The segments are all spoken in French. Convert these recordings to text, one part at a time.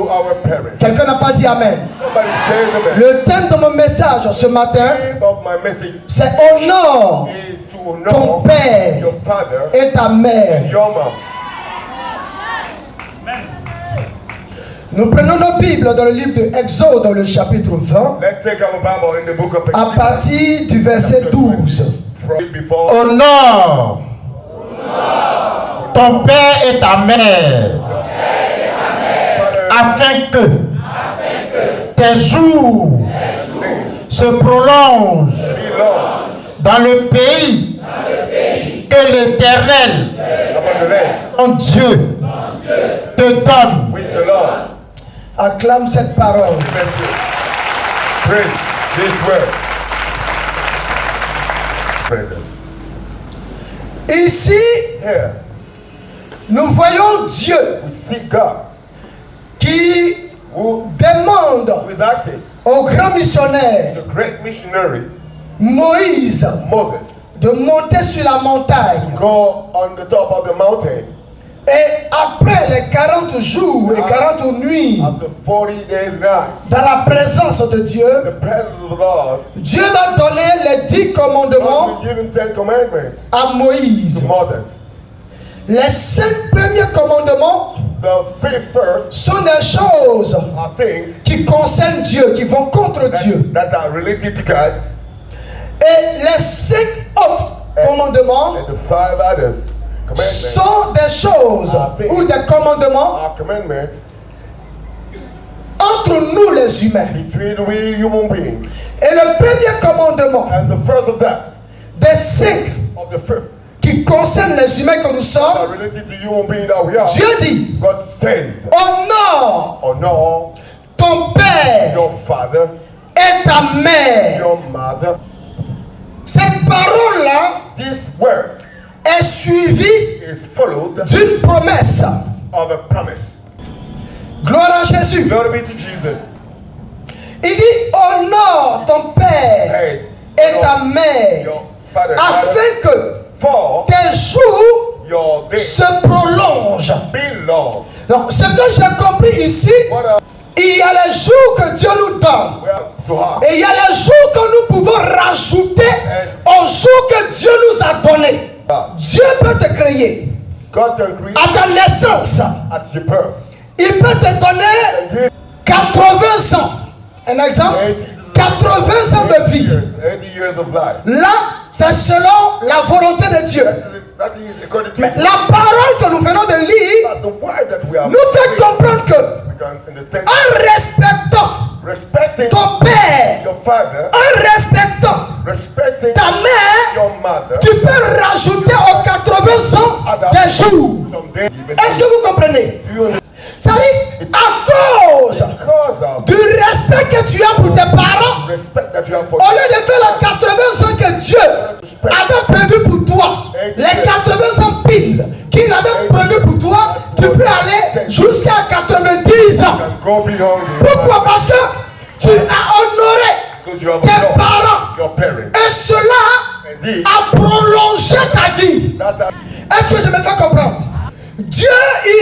to our parents. Quelqu'un n'a pas dit Amen. Somebody says amen. Le thème de mon message ce matin, The name of my message c'est honore is to ton honor père your father et ta mère. and your mom. Nous prenons nos Bibles dans le livre de Exode, dans le chapitre 20, Let's take our Bible in the book of à Exodus. partir du verset 12. Before Honore ton père et ta mère, afin que tes jours se prolongent be long dans le pays que l'Éternel, upon the land ton Dieu, te donne. with the Lord. Acclame cette parole. Thank you. Praise this word. Praises. Ici, Here nous voyons Dieu we see God qui who demande is asking au grand missionnaire the great missionary Moïse Moses de monter sur la montagne. go on the top of the mountain Et après les 40 jours et 40 nuits after 40 days now. dans la présence de Dieu, The presence of the Lord, Dieu va donner les 10 commandements God will give him 10 commandments à to Moïse. Moses. Les 5 premiers commandements The first sont des choses are things qui concernent Dieu, qui vont contre Dieu. that are related to God, Et les 5 autres commandements and the 5 others commandments sont des choses ou des commandements are commandments entre nous les humains. between we human beings. Et le premier commandement And the first of that, des 5 of the first, qui concernent les humains que nous are sommes, related to human beings that we are. Dieu dit, God says, honore honor ton père your father, et ta mère. your mother. Cette parole-là This word est suivie is followed d'une promesse. of a promise. Gloire à Jésus. Glory be to Jesus. Il dit, honore ton père Hey, et ta mère, your father, afin que for tes jours your days se prolongent. be long. Donc, ce que j'ai compris ici, What are il y a les jours que Dieu nous donne. we have to have? Et il y a les jours que nous pouvons rajouter aux jours que Dieu nous a donnés. Dieu peut te créer God can create à ta naissance. at your birth. Il peut te donner 80 ans. Un exemple, 80 ans de vie. 80 years of life. Là, c'est selon la volonté de Dieu. That is according to Mais la parole que nous venons de lire the word that we have. nous fait comprendre que We can understand. en respectant Respecting ton père, your father, en respectant respecting ta mère, your mother, tu peux rajouter aux 80 ans des jours. someday. Est-ce que vous comprenez? Do you understand? C'est-à-dire, à cause Because of du respect que tu as pour tes parents, respect that you have for au lieu de faire les 80 ans que Dieu avait prévu pour toi, les 80 ans pile qu'il avait prévu pour toi, tu peux aller jusqu'à 90 ans. and go beyond you. Pourquoi? Parce que tu as honoré Because you have tes known parents. your parents. Et cela Indeed, a prolongé ta vie. that Est-ce que je me fais comprendre? Dieu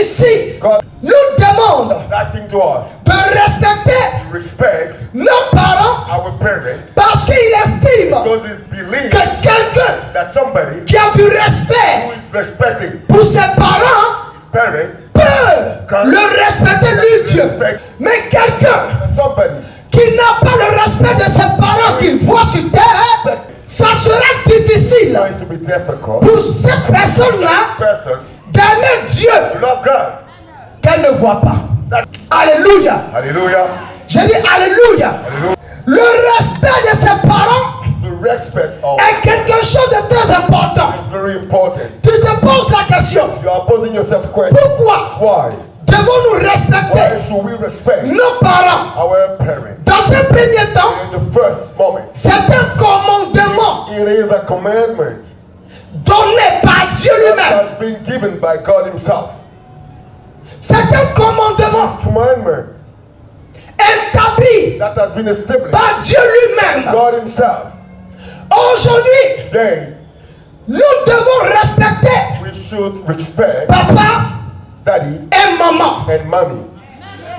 ici God nous demande asking to us de respecter respect nos parents our parents parce qu'il estime because it's believed que quelqu'un that somebody qui a du who respect is respecting pour ses parents his parents peut le respecter lui Dieu. Mais quelqu'un and somebody qui n'a pas le respect de ses parents qu'il voit sur terre, ça sera difficile going to be difficult. pour cette personne-là Person d'aimer Dieu to love God. qu'elle ne voit pas. That, Alléluia. hallelujah. J'ai dit Alléluia. Hallelujah. Le respect de ses parents The respect of est quelque chose de très important. is very important. Tu te poses la question, You are posing yourself a question. pourquoi Why? devons-nous respecter Why should we respect nos parents? our parents? Dans un premier temps, In the first moment, c'est un commandement it is a commandment donné par Dieu that lui-même. has been given by God Himself. C'est un commandement Commandment établi that has been established par Dieu lui-même. God Himself. Aujourd'hui, Today, nous devons respecter we should respect papa daddy et maman. and mommy.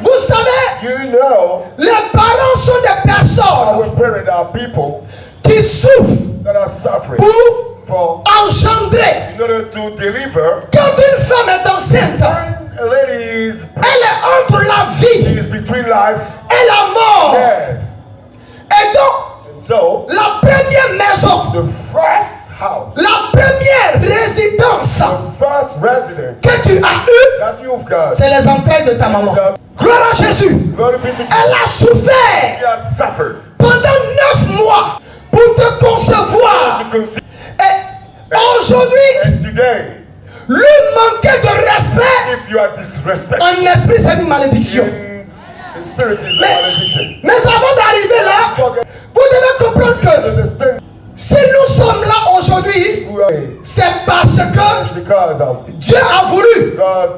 Vous savez, You know, les parents sont des personnes our parents are people qui souffrent that are suffering pour for engendrer. in order to deliver. Quand une femme est enceinte, When a lady is elle est entre la vie is between life et la mort. and death. Et donc, And so la première maison, the first house, la première résidence the first residence que tu as eue, that you've got, c'est les entrailles de ta maman. Gloire à Jésus. glory be to Elle a Jesus. souffert She has suffered pendant 9 mois pour te concevoir. to conceive. Et aujourd'hui, And today, lui manquer de respect if you are disrespected en esprit, c'est une malédiction. in spirit is a malediction. Mais avant d'arriver là, vous devez comprendre que Understand si nous sommes là aujourd'hui, who I am c'est parce que because of Dieu a voulu. God.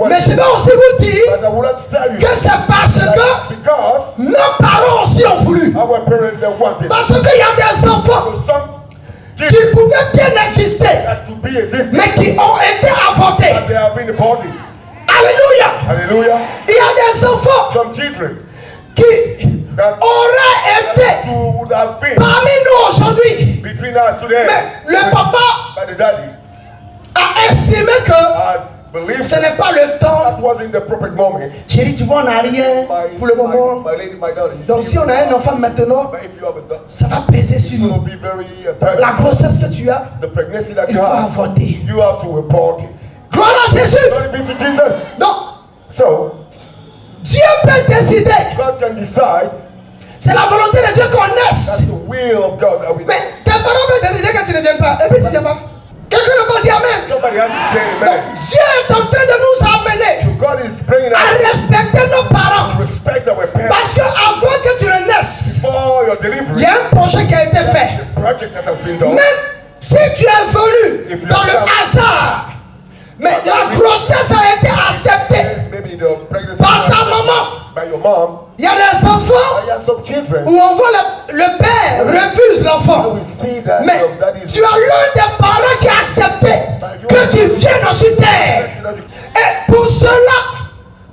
Mais je vais aussi vous dire But I would like to tell you que c'est parce que because nos parents aussi ont voulu. our parents they wanted Parce qu'il y a des enfants some qui children pouvaient bien exister, that to be existing mais qui ont été avortés. and they have been aborted. Alléluia. Hallelujah. Il y a des enfants Some children qui that auraient été would have been parmi nous aujourd'hui. between us today. Mais le papa But the daddy a estimé que has believed ce n'est pas le temps. that wasn't the perfect moment. Chérie, tu vois, on n'a rien pour le moment. my lady, my daughter. You Donc see, si on a un enfant maintenant, but if you have a daughter, ça va peser sur it will nous. be very La grossesse que tu as, the pregnancy that il you faut have, avorter. you have to report it. Gloire à Jésus. Glory be to Jesus. Donc, So Dieu peut décider. God can decide. C'est la volonté de Dieu qu'on That's naisse. the will of God that we. Mais tes parents peuvent décider que tu ne viennes pas. Et puis tu ne viens pas. Quelqu'un ne peut dire Amen. Somebody has to say Donc, amen. Dieu est en train de nous amener God is praying à us respecter nos parents. to respect our parents. Parce qu'avant que tu ne naisses, Before your il delivery, y a un projet qui a été fait. the project that has been done. Même si tu es venu dans le hasard, mais la grossesse a été acceptée Maybe the pregnancy par ta was maman. by your mom. Il y a des enfants I have some children. où on voit le père refuse l'enfant. We see that Mais that is tu as l'un des parents qui a accepté que tu viennes sur terre. Et pour cela,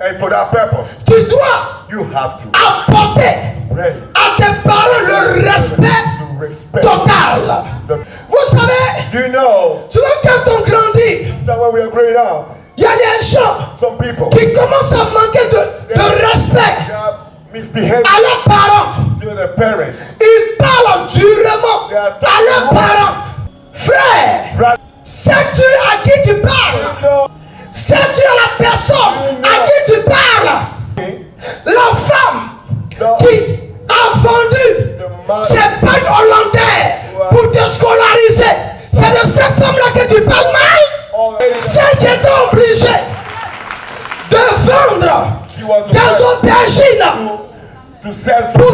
and for that purpose, tu dois you have to apporter pray à tes parents le respect to respect. total. Vous savez, Do you know souvent quand on grandit, that when we are growing up, il y a des gens some people qui commencent à manquer de respect they are misbehaving à leurs parents. to their parents? Ils parlent durement à leurs parents. Frère, Right? sais-tu à qui tu parles? No. Sais-tu à la personne à qui tu parles? La femme qui a vendu ses pagnes hollandais pour te scolariser. C'est de cette femme-là que tu parles mal? Celle qui était obligée de vendre des aubergines To sell pour,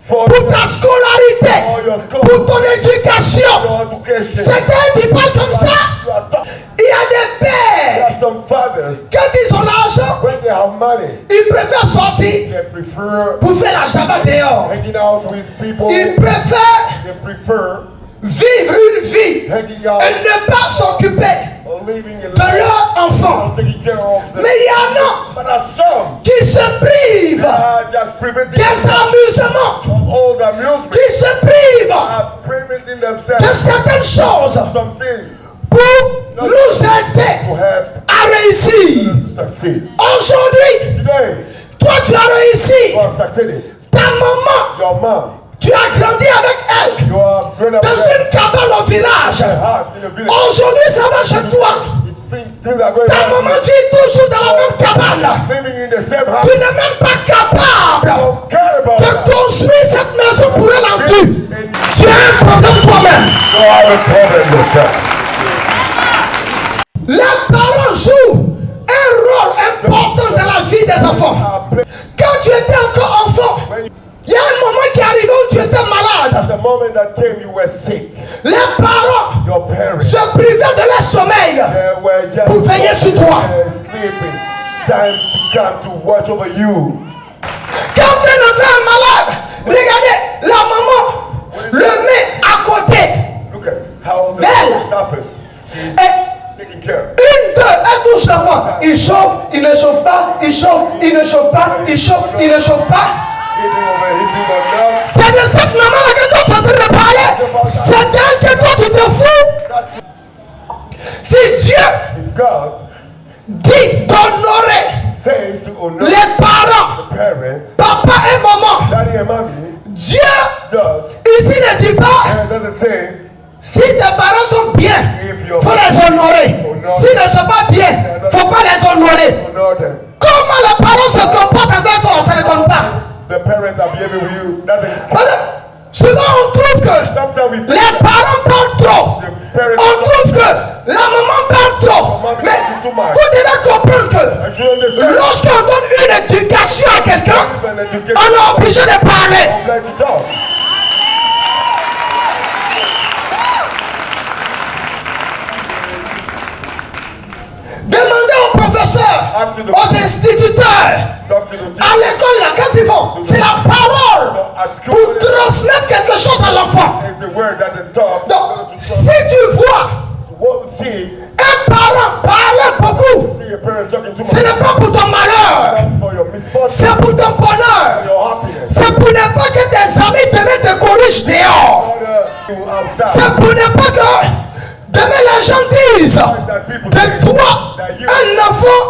for pour ta scolarité, pour ton éducation. your education. Certains qui parlent comme ça. You are talking. Il y a des There pères, are some fathers quand ils ont l'argent, when they have money, ils préfèrent sortir they prefer pour faire la java dehors. hanging out with people. Ils préfèrent They prefer vivre une vie hanging out et ne pas s'occuper or living a de life leurs enfants. or taking care of them. Mais il y en a But there are some qui se privent just preventing des amusements, of all the amusement, qui se privent are preventing de themselves certaines choses something pour nous aider to help à réussir. to succeed. Aujourd'hui, Today, toi tu as réussi. you have succeeded. Ta maman, Your mom, tu as grandi avec elle you have grown up dans with une cabane au village. a heart in the village. Aujourd'hui, ça va chez toi. Things are going Ta maman on. vit toujours dans la même cabane. Living in the same house. Tu n'es même pas capable Don't care about de that. construire cette maison pour elle en tu. And Tu as un problème toi-même. you have a problem yourself. Les parents jouent un rôle important dans la vie des enfants. Quand tu étais encore enfant, il y a un moment qui est arrivé où tu étais malade. The moment that came, you were sick. Les parents Your parents, se privaient de leur sommeil they were just pour veiller sur toi. sleeping. Time to come to watch over you. Quand un enfant est malade, regardez, la maman le met à côté. Look at how the Belle. suffers. Et Taking care. une, deux, elle touche l'enfant. Il chauffe, il ne chauffe pas, il chauffe, il ne chauffe pas, il chauffe, il ne chauffe pas. C'est de cette maman-là que toi tu es en train de parler. C'est d'elle que toi tu te fous. Si Dieu dit d'honorer les parents, papa et maman, Dieu ici ne dit pas si tes parents sont bien, il faut les honorer. S'ils ne sont pas bien, il ne faut pas les honorer. Comment les parents se comportent avec toi, ça ne compte pas. Souvent on trouve que les parents parlent trop. On trouve que la maman parle trop. Mais vous devez comprendre que lorsqu'on donne une éducation à quelqu'un, on est obligé de parler. Demandez aux professeurs, aux instituteurs, à l'école là, qu'est-ce qu'ils font? C'est la parole pour transmettre quelque chose à l'enfant. Donc, si tu vois un parent parler beaucoup, ce n'est pas pour ton malheur, c'est pour ton bonheur. C'est pour ne pas que tes amis te corrigent dehors. C'est pour ne pas que demain les gens disent de toi un enfant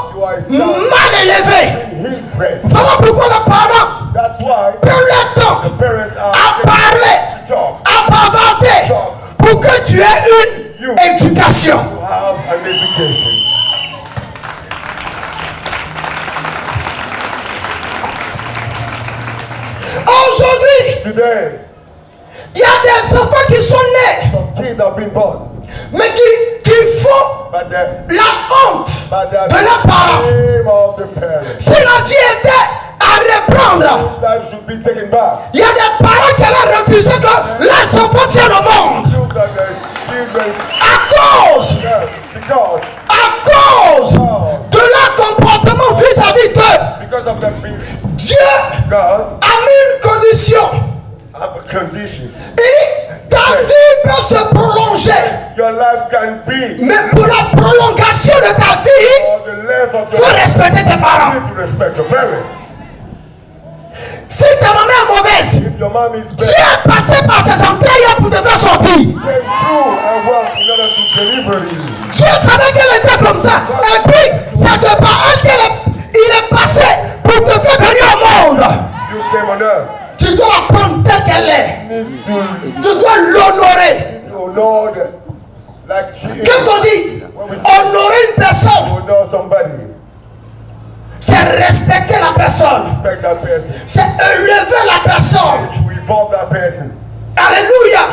mal élevé. Voilà pourquoi les parents prennent le temps à parler, à bavarder pour que tu aies une éducation. Aujourd'hui, il y a des enfants qui sont nés, mais qui font la honte de leurs parents. Si la vie était à reprendre, il y a des parents qui allaient refuser que les enfants viennent au monde. À cause de leur comportement vis-à-vis d'eux. Dieu a mis une condition. Il dit, ta vie peut se prolonger. Mais pour la prolongation de ta vie, il faut respecter tes parents. Si ta maman est mauvaise, Dieu est passé par ses entrailles pour te faire sortir. Dieu savait qu'elle était comme ça. Et puis, c'est de par elle qu'il est passé pour te faire venir au monde. Tu dois la prendre telle qu'elle est. Tu dois l'honorer. Quand on dit honorer une personne, c'est respecter la personne. C'est élever la personne. Alléluia.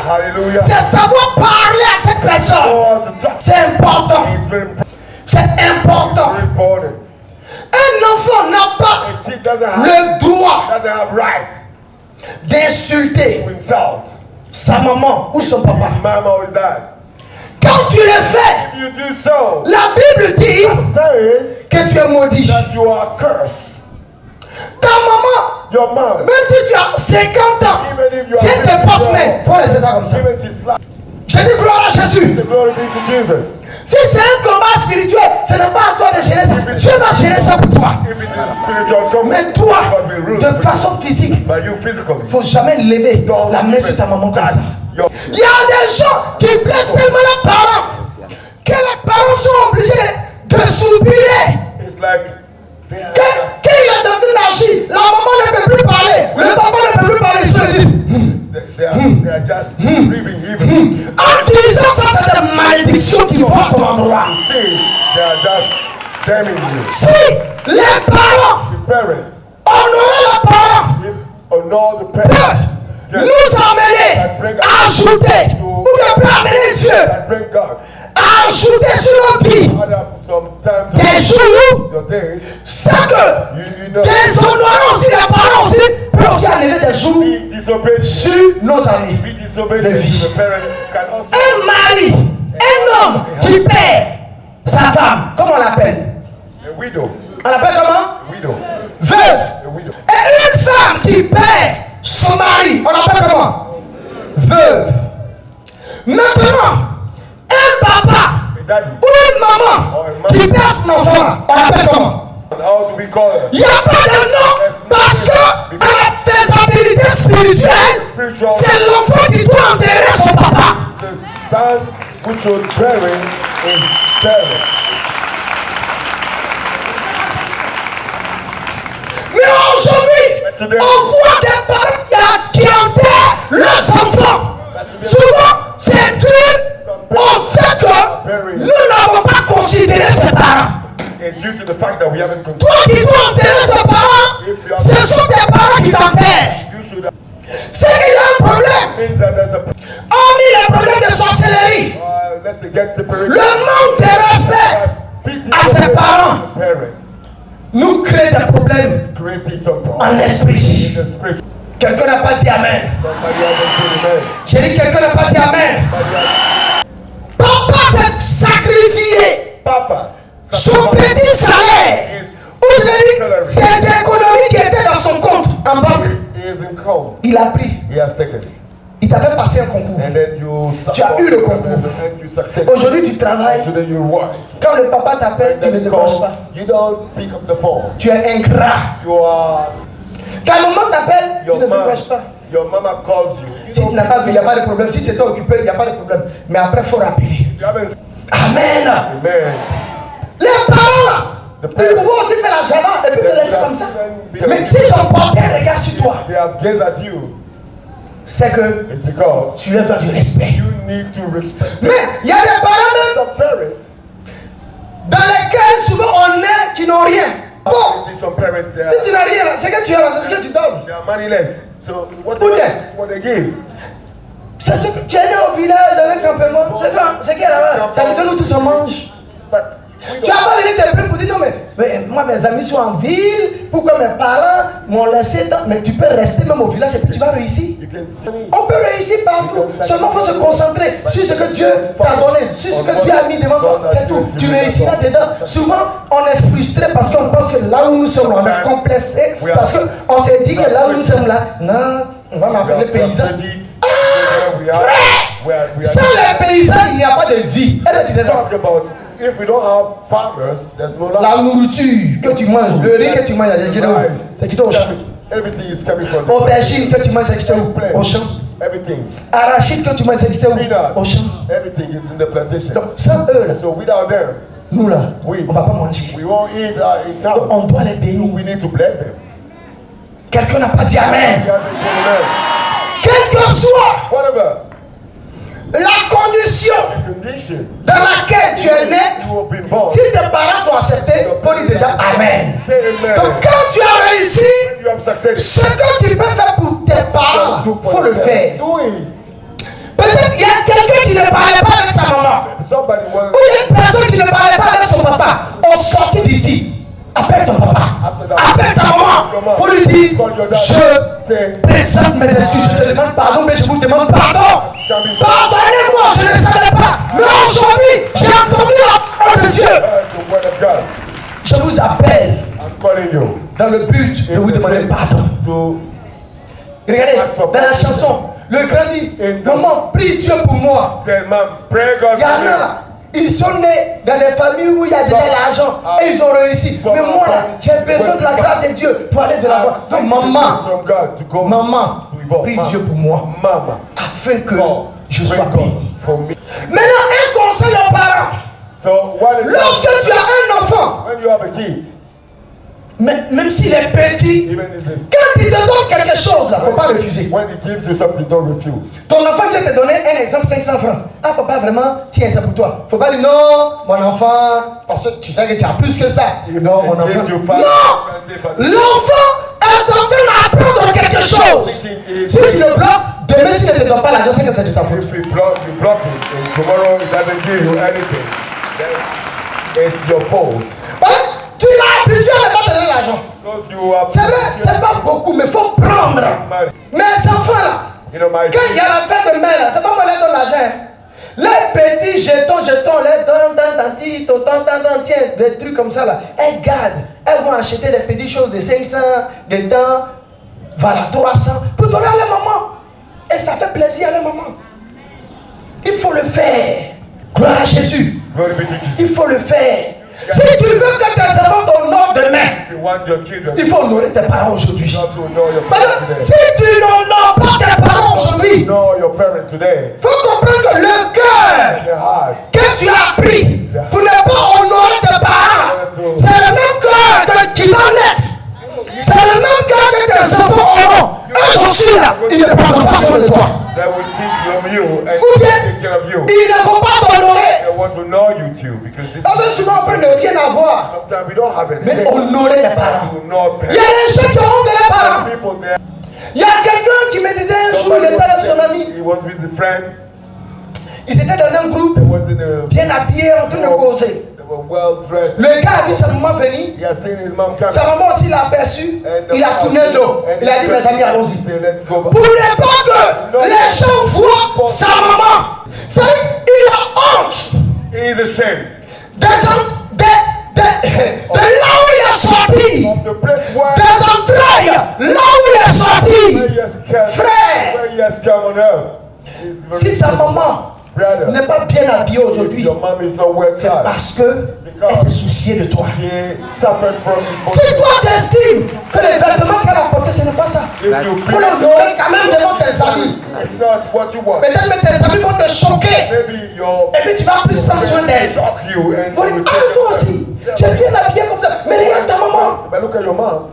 C'est savoir parler à cette personne. C'est important. C'est important. Un enfant n'a pas le droit d'insulter sa maman ou son papa. Quand tu le fais, la Bible dit que tu es maudit. Ta maman, même si tu as 50 ans, si elle te porte main, il faut laisser ça comme ça. Je dis gloire à Jésus. Si c'est un combat spirituel, ce n'est pas à toi de gérer ça. Dieu va gérer ça pour toi. Mais toi, de façon physique, il ne faut jamais lever la main sur ta maman comme ça. Il y a des gens qui blessent tellement les parents que les parents sont obligés de soupirer. Quand il est en train d'agir, la maman ne peut plus parler, le papa ne peut plus parler, il se dit. En disant ça, c'est une malédiction qui va à ton endroit. Si les parents honorer les parents peut nous amener à ajouter, ou peut amener Dieu à ajouter sur notre vie des jours, c'est que déshonorer aussi les parents aussi peut aussi amener des jours sur nos années de vie. Un mari, un homme qui perd sa femme, comment on l'appelle? On l'appelle comment? Veuve. Et une femme qui perd son mari, on l'appelle comment? Veuve. Maintenant, un papa ou une maman qui perd son enfant, on l'appelle comment? How do we call her? Il n'y a pas de nom parce que à la faisabilité spirituelle, c'est l'enfant qui doit enterrer son papa. The son which was bearing his parent. Mais aujourd'hui, on voit des parents qui enterrent leurs enfants. Souvent, c'est dû au fait que nous n'avons pas considéré ses parents. And due to the fact that we haven't Toi qui dois enterrer tes parents, ce sont tes parents qui t'enterrent. you should have C'est qu'il y a un problème. means that there's a Hormis les problèmes de sorcellerie, let's say get separated. le manque de respect à ses parents Parents nous crée des problèmes creating some en problems esprit. in the spirit. Quelqu'un n'a pas dit Amen. Somebody hasn't said amen. J'ai dit quelqu'un n'a pas dit Amen. Papa s'est sacrifié Papa, son petit salaire. Ou j'ai dit ses économies qui étaient dans son compte en banque. he is in cold. Il a pris. He has taken. Il t'avait passé un concours. And then you Tu as eu le concours. and you succeed. Aujourd'hui tu travailles. Today you work. Quand le papa t'appelle, tu ne Then décroches call, pas. you don't pick up the phone. Tu es ingrat. You are Quand maman t'appelle, tu your ne mom. décroches pas. Your mama calls you. You Si tu don't- n'as pas vu, il n'y a pas de problème. Si tu étais occupé, il n'y a pas de problème. Mais après, il faut rappeler. you haven't. Amen. Amen. Les parents, The ils parents. pouvaient aussi faire la java et puis te laisser comme ça. Mais s'ils ont porté un regard sur toi, They have gazed at you. c'est que It's because tu leur dois du respect. you need to respect Mais il y a des parents même some parents. dans lesquels souvent on est qui n'ont rien. Bon, Some parents they si tu n'as rien, c'est que tu as, c'est ce que tu donnes. are moneyless. So what Who they, then? what they give. C'est ce que tu es né au village, dans un campement. C'est qui là-bas? Ça dit que nous tous on mange. But we Tu don't. n'as pas venu te plaindre pour dire non, mais moi mes amis sont en ville, pourquoi mes parents m'ont laissé dans. Mais tu peux rester même au village et puis tu vas réussir. You can. On peut réussir partout. Seulement il faut se concentrer sur ce que Dieu t'a donné, sur ce que Dieu a mis devant toi. C'est tout. Tu réussiras dedans. Souvent, on est frustré parce qu'on pense que là où nous sommes, on est complexé. Parce qu'on s'est dit que là où nous sommes là, non, on va m'appeler paysan. Sans les paysans, il n'y a pas de vie. Elle disait ça. If we don't have farmers, there's no life. La nourriture que tu manges, le riz que tu manges, c'est qui au champ. Everything is coming from the Aubergine que tu manges, c'est qui au champ. Everything. Arachide que tu manges, c'est qui au champ. Everything is in the plantation. Donc, sans eux, là, So without them, nous là, Oui. on ne va pas manger. we won't eat in Donc, town. on doit les bénir. We need to bless them. Quelqu'un n'a pas dit Amen. We have to say amen. Quelle que soit Whatever la condition condition dans laquelle tu es né, you have been born, si tes parents t'ont accepté, faut dire déjà Amen. say amen. Donc quand tu as réussi, You have succeeded. ce que tu peux faire pour tes parents, Do for faut le them. faire. Do it. Peut-être qu'il y a quelqu'un qui ne parlait pas avec sa maman. Somebody was Ou il y a une personne qui ne parlait pas avec son papa. On sortit d'ici. Appelle ton papa. Appelle ta maman. Faut lui dire, je présente mes excuses. Je te demande pardon, mais je vous demande pardon. Pardonnez-moi, je ne le savais pas. Mais aujourd'hui, j'ai entendu la parole de Dieu. the word of God. Je vous appelle I'm calling you dans le but de vous demander pardon. to Regardez, dans la chanson, le grand dit, maman, prie Dieu pour moi. say, Mom, pray God Il y en a for me. là, ils sont nés dans des familles où il y a déjà l'argent et ils ont réussi. Mais moi là, j'ai besoin de la grâce de Dieu pour aller de l'avant. Donc maman, From God to go maman, to evolve. prie Dieu pour moi Mama, afin que God, je pray sois God béni. for me. Maintenant, un conseil aux parents. So what is Lorsque tu as un enfant, when you have a kid, même s'il est petit, even if it's quand il te donne quelque chose, là, il ne faut pas refuser. when he gives you something, don't refuse. Ton enfant vient te donner un exemple 500 francs. Ah papa, vraiment, tiens ça pour toi. Il ne faut pas dire non, mon enfant, parce que tu sais que tu as plus que ça. Non, mon enfant. Non! L'enfant est en train d'apprendre quelque chose. Si tu le bloques, demain, s'il ne te donne pas l'argent, c'est que c'est de ta faute. If you block it, and tomorrow it doesn't give you anything, then it's your fault. Ouais, tu l'as habitué à ne pas te donner l'argent. Because you have C'est vrai, c'est pas beaucoup, mais il faut prendre. Mes enfants là, you know, my quand il y a la fête de mère là, c'est pas moi qui leur donne l'argent. Les petits jetons, les dents, tiens, des trucs comme ça là. Elles gardent, elles vont acheter des petites choses de 500, des dents, voilà, 300, pour donner à la maman. Et ça fait plaisir à la maman. Il faut le faire. Gloire à Jésus. Glory be to Jesus. Il faut le faire. Si tu veux que tes enfants t'honorent demain, If you want your children il faut honorer tes parents aujourd'hui. not to know your Parce parents que today, si tu n'honores pas tes parents aujourd'hui, know your parents today, il faut comprendre que le cœur their heart, que tu as pris pour ne pas honorer tes parents, c'est le même cœur qui va naître. C'est le même cœur que tes enfants auront. Un jour ci là, ils ne prendront pas soin de toi. that will teach from you and Ou bien, take care of you. ils ne vont pas t'honorer. They want to know you too because this Parce que souvent on peut ne rien avoir, sometimes we don't have mais anything. honorer les parents. To know Il y a des gens qui ont honte de les parents. people there. Il y a quelqu'un qui me disait un jour, il était avec son ami. He was with a friend. Ils étaient dans un groupe, He was in a bien habillés, en train de causer. they were well dressed. Le gars a vu sa maman venir. He has seen his mom coming. Sa maman aussi l'a aperçu. And Il a tourné le dos. Il a dit, mes amis, allons-y. He said, let's go back. Pour ne pas que les gens voient sa maman. Ça, il a honte He is ashamed de là où il est sorti. of the place where Des entrailles, là où il est sorti. he has come, Frère. where he has come on earth. It's very Si ta maman brother, n'est pas bien habillée aujourd'hui, your mom is not well c'est clad. parce qu'elle s'est souciée de toi. She suffered from Si toi tu estimes que les vêtements qu'elle a portés, ce n'est pas ça. If you Il faut l'honorer quand même devant tes amis. it's not what you want. Peut-être que tes amis vont te choquer. Maybe your Et puis tu vas plus prendre soin d'elle. shock you and On dit, ah, toi aussi, tu es bien habillé comme ça. Mais regarde ta maman. But look at your mom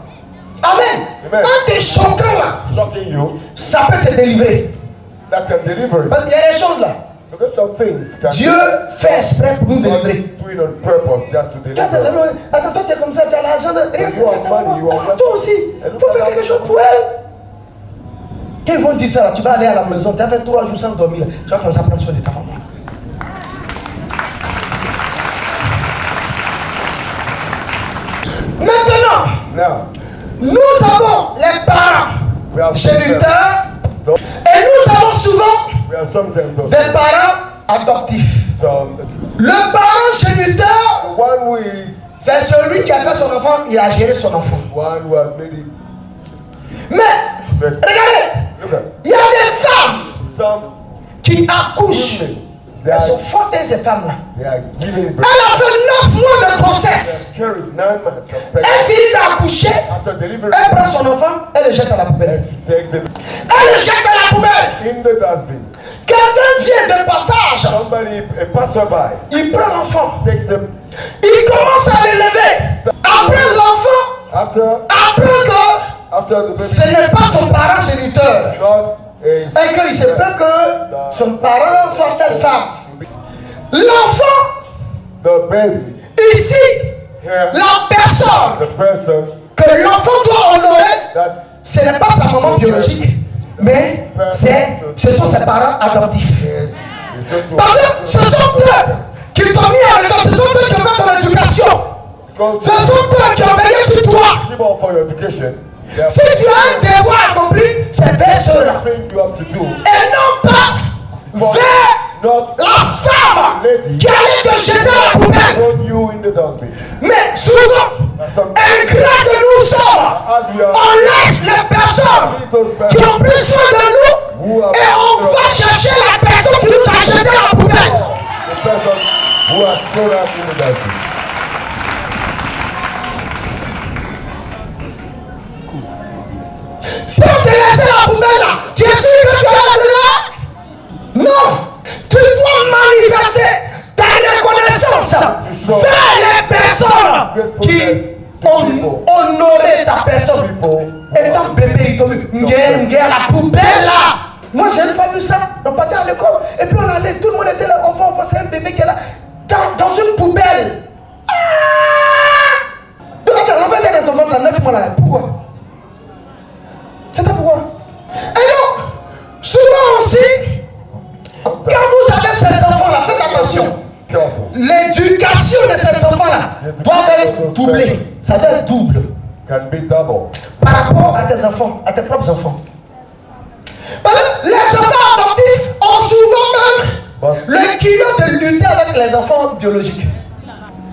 Amen. Amen. Quand tu es choquant là, shocking you. ça peut te délivrer. That can deliver you. Parce qu'il y a des choses là. Because some things can Dieu fait exprès pour nous délivrer. do it on purpose just to Quand tes deliver. amis, attends, toi tu es comme ça, tu as l'argent. Regarde You have ta money, you maman. have Toi aussi, il faut faire quelque chose pour elle. Quand ils vont dire ça, là, tu vas aller à la maison, tu as fait 3 jours sans dormir, tu vas commencer à prendre soin de ta maman. Maintenant, Now, nous avons les parents we have géniteurs sometimes, et nous avons souvent we have sometimes those, des parents adoptifs. some Le parent géniteur, one who is c'est celui qui a fait son enfant, il a géré son enfant. one who has made it. Mais, regardez, Look at il y a des femmes some qui accouchent. women. Elles sont fortes, ces femmes-là. They are giving birth. Elle a fait 9 mois de grossesse. They carry 9 months of Elle pregnancy. finit d'accoucher. After delivery, Elle prend son enfant, elle le jette à la poubelle. and she takes them Elle le jette à la poubelle. in the dustbin. Quelqu'un vient de passage. Somebody, a passerby, Il prend l'enfant. takes them Il commence à l'élever. Après l'enfant, after apprend que the ce baby n'est pas son parent géniteur. not Et qu'il se peut que son parent soit telle femme. L'enfant, the baby, ici, here, la personne the person que l'enfant doit honorer, that ce n'est pas sa maman biologique, mais ce sont ses parents adoptifs. is just to Parce que ce sont eux qui t'ont mis à l'école, ce sont eux qui ont fait ton éducation. because Ce sont eux qui ont veillé sur toi. responsible for your education. They are Si tu as un devoir accompli, c'est vers ceux-là. thing you have to do. Et non pas vers Not la femme qui allait te jeter à la poubelle. throw you in the dustbin. Mais souvent, ingrats que nous sommes, on laisse les personnes qui ont pris soin de nous et on va chercher la personne qui nous a jeté à la poubelle. The person who has thrown us in the dustbin. Si on te laisse à la poubelle là, tu es sûr que tu es là? Non! Tu dois manifester ta reconnaissance vers les personnes qui ont honoré ta personne. Étant bébé, ils t'ont mis à la poubelle là. Moi, je n'ai pas vu ça. On partait à l'école et puis on allait, tout le monde était là. On voit c'est un bébé qui est là dans une poubelle. On va être dans ton ventre là, 9 mois là. Pourquoi? C'est ça pourquoi? Et donc, souvent aussi, quand vous avez ces enfants-là, faites attention. L'éducation de ces enfants-là doit être doublée. Ça doit être double Can be double. par rapport à tes enfants, à tes propres enfants. Parce que les enfants adoptifs ont souvent même le kilo de lutter avec les enfants biologiques.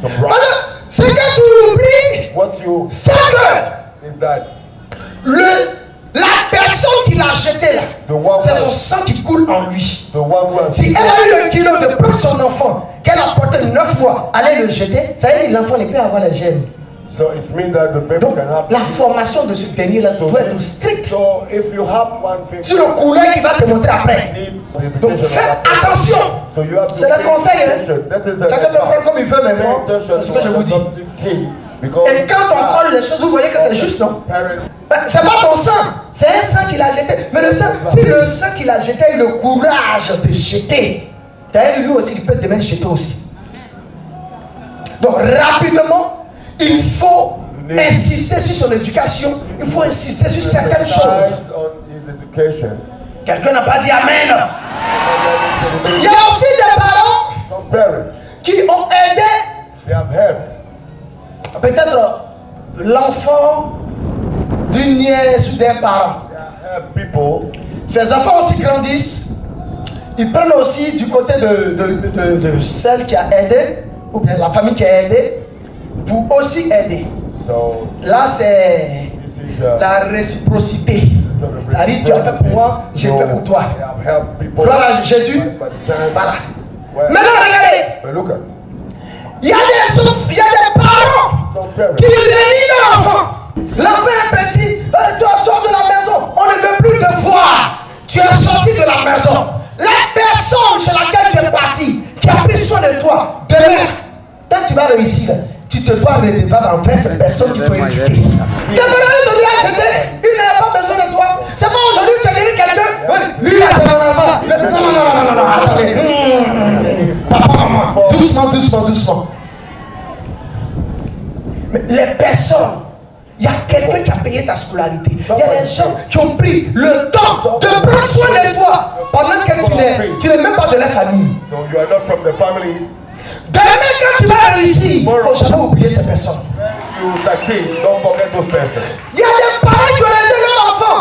So Parce que ce que tu oublies, what you c'est que is that la personne qui qu'il a jeté là, c'est son sang qui coule en lui. The one who has Si elle a eu le kilo de prendre son enfant, qu'elle a porté 9 mois, aller le jeter, ça veut dire que l'enfant ne peut avoir les gènes. So it means that the baby Donc, can have. la formation de ce dernier-là doit être stricte. So if you have one baby, C'est le couleur qui va te montrer après. Donc faites attention. C'est le conseil. Chacun peut prendre comme il veut, mais c'est ce que je vous dis. Et quand on colle les choses, vous voyez que c'est juste, non? C'est pas ton sang, c'est un sang qu'il a jeté. Mais le sang, si le sang qu'il a jeté a eu le courage de jeter, d'ailleurs lui aussi, il peut demain jeter aussi. Donc rapidement, il faut insister sur son éducation, il faut insister sur certaines choses. Quelqu'un n'a pas dit Amen. Il y a aussi des parents qui ont aidé peut-être l'enfant d'une nièce ou d'un parent. Ces enfants aussi grandissent. Ils prennent aussi du côté de celle qui a aidé, ou bien la famille qui a aidé, pour aussi aider. Là, c'est la réciprocité. C'est-à-dire, tu as fait pour moi, j'ai fait pour toi. Gloire à Jésus. Voilà. Maintenant, regardez. Il y a des parents qui réunissent l'enfant. L'enfant est petit. Toi, sors de la maison. On ne veut plus te voir. Tu es sorti de la maison. La personne chez laquelle tu es parti, qui a pris soin de toi, demain, quand tu vas réussir, tu te dois redevable envers cette personne qui t'a éduqué. Quelqu'un te dit acheter, il n'a pas besoin de toi. C'est pas aujourd'hui que tu as gagné quelqu'un. Lui là, c'est mon enfant. Non, attendez. Papa, maman, doucement. Mais les personnes, il y a quelqu'un qui a payé ta scolarité. Il y a des gens qui ont pris le temps de prendre soin de toi pendant que tu n'es même pas de la famille. Demain, quand tu vas réussir, il ne faut jamais oublier ces personnes. Il y a des parents qui ont aidé leur enfant.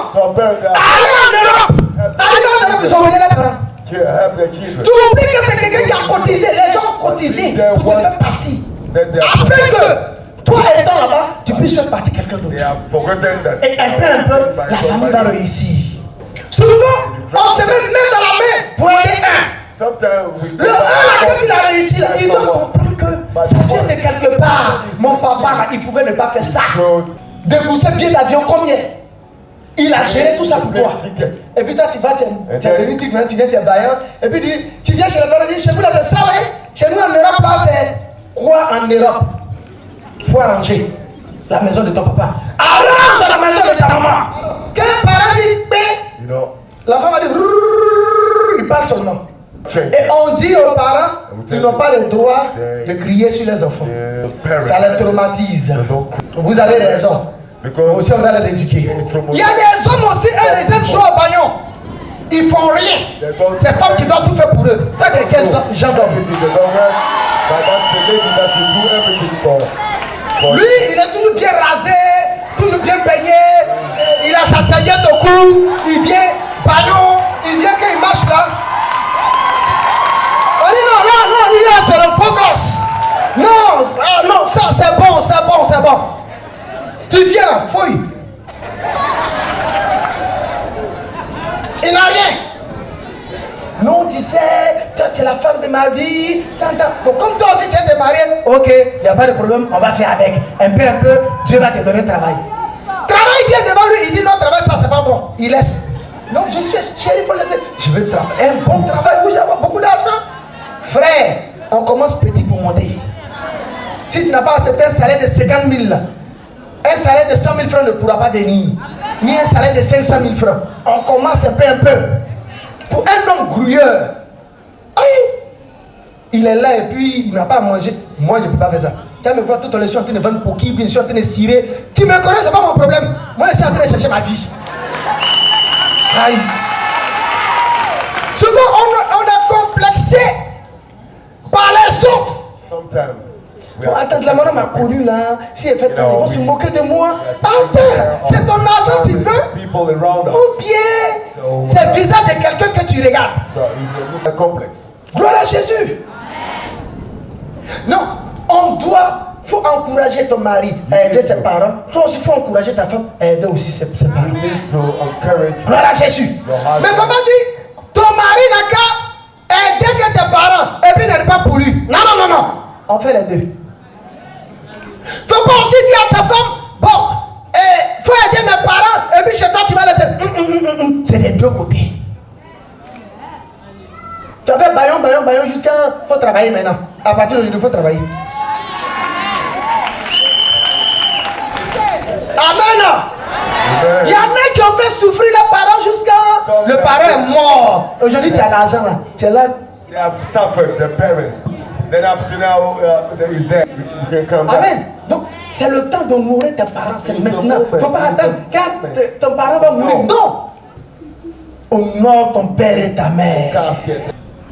Allez en Europe, ils ont oublié leurs parents. Tu oublies que c'est quelqu'un qui a cotisé. Les gens ont cotisé pour te faire partie. Afin que toi étant là-bas, tu puisses faire partie de quelqu'un d'autre. Et un peu, la famille va réussir. Souvent, on se met même dans la main pour aider un. Le 1, quand il a réussi, là, il doit comprendre que ça vient de quelque part. Mon papa, là, il pouvait ne pas faire ça. Débourser bien l'avion, combien? Il a géré tout ça pour toi. Et puis toi, tu vas, tu es venu, tu viens, tu es baillant. Et puis tu viens chez le père, tu dis, chez vous là, c'est ça, hein? Chez nous en Europe, là, c'est quoi en Europe? Il faut arranger la maison de ton papa. Arrange la maison de ta maman. Quel parent dit, l'enfant va dire, il parle seulement. Et on dit aux parents, ils n'ont pas le droit de crier sur les enfants. Ça les traumatise. Vous avez raison. Aussi, on doit les éduquer. Il y a des hommes aussi, eux, les aiment jouer au bagnon. Ils font rien. C'est les femmes qui doivent tout faire pour eux. Toi, tu es quel genre d'homme? Lui, il est toujours bien rasé, toujours bien peigné. Il a sa serviette au cou. Il vient bagnon. Il vient quand il marche là. On dit non, lui là, c'est le beau gosse. Non, ça, c'est bon. Tu viens là, fouille. Il n'a rien. Non, tu sais, toi tu es la femme de ma vie. Bon, comme toi aussi tu es marié, ok, il n'y a pas de problème, on va faire avec. Un peu, Dieu va te donner le travail. Travail, Dieu devant lui, il dit non, travail, ça c'est pas bon. Il laisse. Non, je sais, chérie, il faut laisser. Je veux travailler. Un bon travail, vous avez beaucoup d'argent. Frère, on commence petit pour monter. Si tu n'as pas accepté un salaire de 50 000, un salaire de 100 000 francs ne pourra pas venir. Ni un salaire de 500 000 francs. On commence un peu. Pour un homme grouilleur, il est là et puis il n'a pas à manger. Moi, je ne peux pas faire ça. Tu vas me voir tout à l'heure, je suis en train de vendre pour qui, je suis en train de cirer. Tu me connais, ce n'est pas mon problème. Moi, je suis en train de chercher ma vie. Aïe. Souvent, on est complexé par les autres. Bon, attends, la madame m'a connu là. Si elle fait tant, ils vont se moquer de moi. Attends, c'est ton argent, tu veux? Ou bien, c'est le visage de quelqu'un que tu regardes. Gloire à Jésus. Non, on doit faut encourager ton mari à aider ses parents. Toi aussi, il faut encourager ta femme à aider aussi ses parents. You need to encourage Gloire à Jésus. Mais il ne faut pas dire, ton mari n'a qu'à aider que tes parents et puis n'est pas pour lui. Non, non, non, non. On fait les deux. Il ne faut pas aussi dire à ta femme, bon, il faut aider mes parents et puis chez toi tu vas laisser. C'est des deux côtés. Tu as fait baillon jusqu'à... Il faut travailler maintenant. À partir d'aujourd'hui, il faut travailler. Amen. Il y en a qui ont fait souffrir les parents jusqu'à... Le parent est mort. Aujourd'hui, tu as l'argent là. Tu es là. They have suffered, the parent. Then after now, is there. You can come back. Amen. Donc, c'est le temps de mourir tes parents. C'est maintenant. Il ne faut pas attendre quand ton parent va mourir. Non. Honore ton père et ta mère.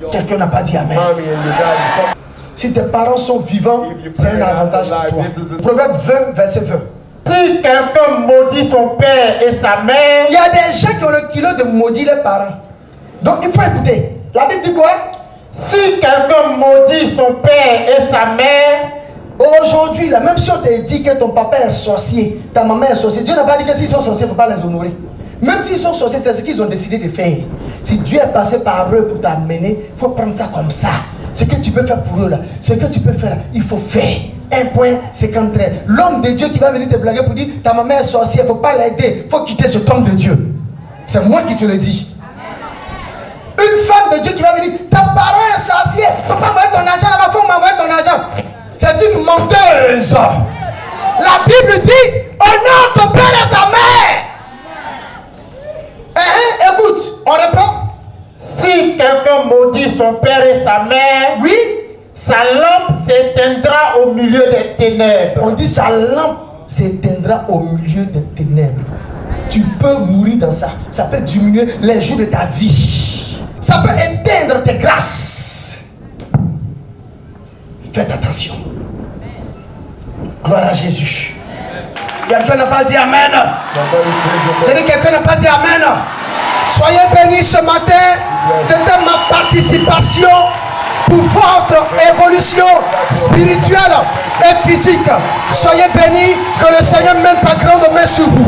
Quelqu'un n'a pas dit Amen. Mommy and your daddy. Si tes parents sont vivants, c'est un avantage pour toi. Proverbe 20, verset 20. Si quelqu'un maudit son père et sa mère, Il y a des gens qui ont le kilo de maudire les parents. Donc il faut écouter. La Bible dit quoi? si quelqu'un maudit son père et sa mère, Aujourd'hui, là, même si on te dit que ton papa est sorcier, ta maman est sorcière, Dieu n'a pas dit que s'ils sont sorciers, il ne faut pas les honorer. Même s'ils sont sorciers, c'est ce qu'ils ont décidé de faire. Si Dieu est passé par eux pour t'amener, il faut prendre ça comme ça. Ce que tu peux faire pour eux là, ce que tu peux faire là, il faut faire. 1.53. L'homme de Dieu qui va venir te blaguer pour dire ta maman est sorcière, il ne faut pas l'aider, il faut quitter cet homme de Dieu. C'est moi qui te le dis. Une femme de Dieu qui va venir, ton parent est sorcier, il ne faut pas m'envoyer ton argent là-bas, il faut m'envoyer ton argent. C'est une menteuse. La Bible dit honore ton père et ta mère. Écoute, on reprend. si quelqu'un maudit son père et sa mère, Oui, sa lampe s'éteindra au milieu des ténèbres. on dit sa lampe s'éteindra au milieu des ténèbres. Tu peux mourir dans ça. Ça peut diminuer les jours de ta vie. Ça peut éteindre tes grâces. Faites attention. Gloire à Jésus. Quelqu'un n'a pas dit Amen. J'ai dit quelqu'un n'a pas dit Amen. Soyez bénis ce matin. C'était ma participation pour votre évolution spirituelle et physique. Soyez bénis, que le Seigneur mette sa grande main sur vous.